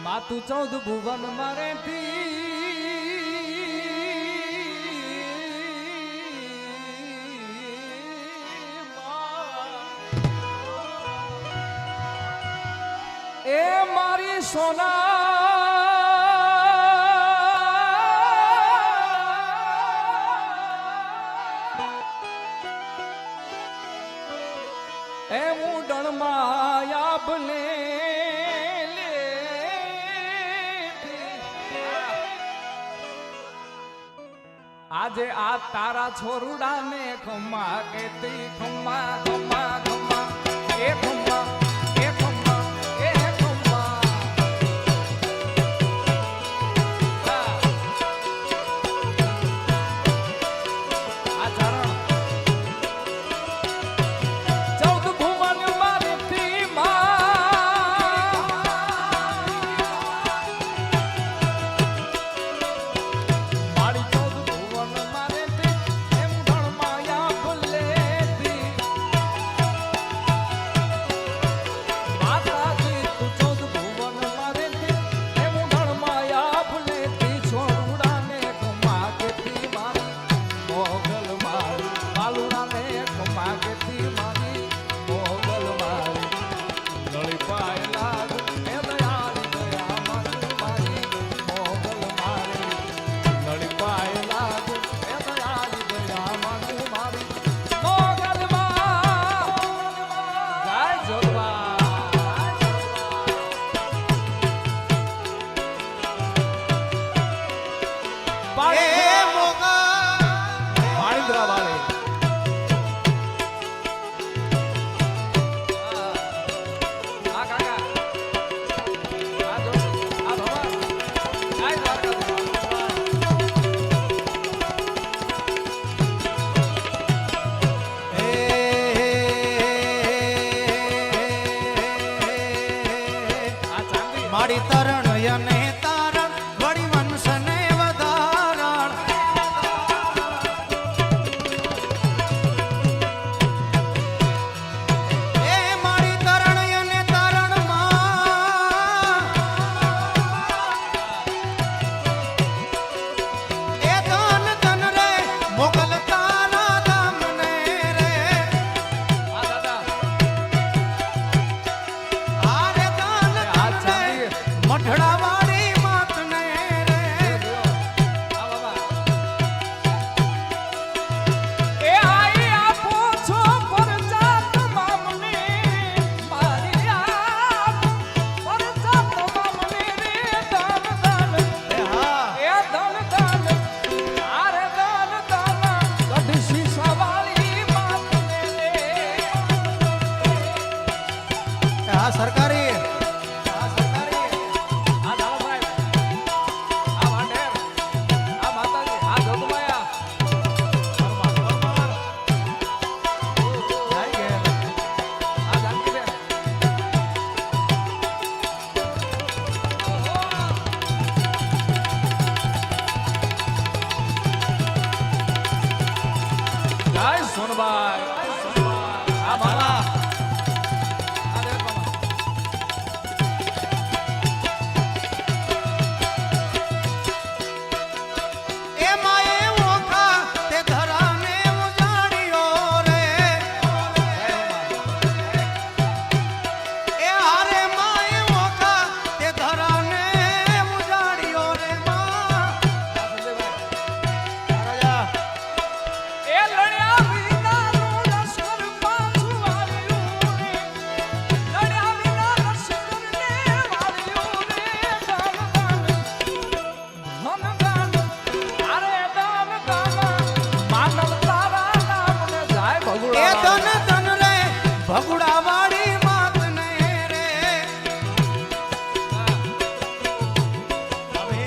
માતું 14 ભુવન મારે એ મારી સોના એ મુડણ માયા ભલે આજે આ તારા છોરુડા ને ખમ્મા કેતી ખમ્મા ખમ્મા ખમ્મા એ ખમ્મા એ ખમ્મા એ ખમ્મા આ ચરણ 14 ભુવન મારતી માં મારી 14 ભુવન મારતી એમ ધણ માયા ભૂલેતી માતાજી તું 14 ભુવન મારતી એમ ધણ માયા ભૂલેતી છોરુડાને ખમ્મા કેતી મારી મોગલ મારી બાલુડાને ખમ્મા કેતી મારી મોગલ મારી ગળી પાય લાગ એ દયાળી દયા મારી મારી મોગલ મારી ગળી પાય લાગ એ દયાળી દયા મારી મારી મોગલ માં જય જોગવા પાણીદ્રા વાળે આ કાકા આ જો આ ભવા જય દ્વારકાધીશ આ ચાંદી મારી તરણ યને તારણ વળી વંશને વધારણ એ મારી તરણ યને તારણ માં એ ધન ધન રે મોગલ તારા ધામને રે આ દાદા આરે ધન આ ધન રે ચાંદી મઠડા વાળી માતને રે આ બાબા એ આઈ આપો છો પરજાત મામની મારી આ પરજાત મામની રે ધન ધન એ હા એ ધન ધન આરે ધન ધન કઢી શીશા વાળી માતને રે આ સરકારી આ દાદા સાહેબ આ વાંઢેર આ માતાજી આ જોગમાયા જાય ઘેર. આ જાનકીબેન જય સોનબાઈ આ માલા આ દેવ મામા એ માએ ઓખા તે ધરાને ઉજાડ્યો રે એ હારે માએ ઓખા તે ધરાને ઉજાડ્યો રે માં રાજા એ લડ્યા વિનાનું લશ્કર પાછું આવ્યું રે લડ્યા વિના લશ્કરને વાળ્યું રે ધન ધન અરે ધન ધન માનવ તારા નામને જાય એ ભગુડા ધન ધન રે ભગુડા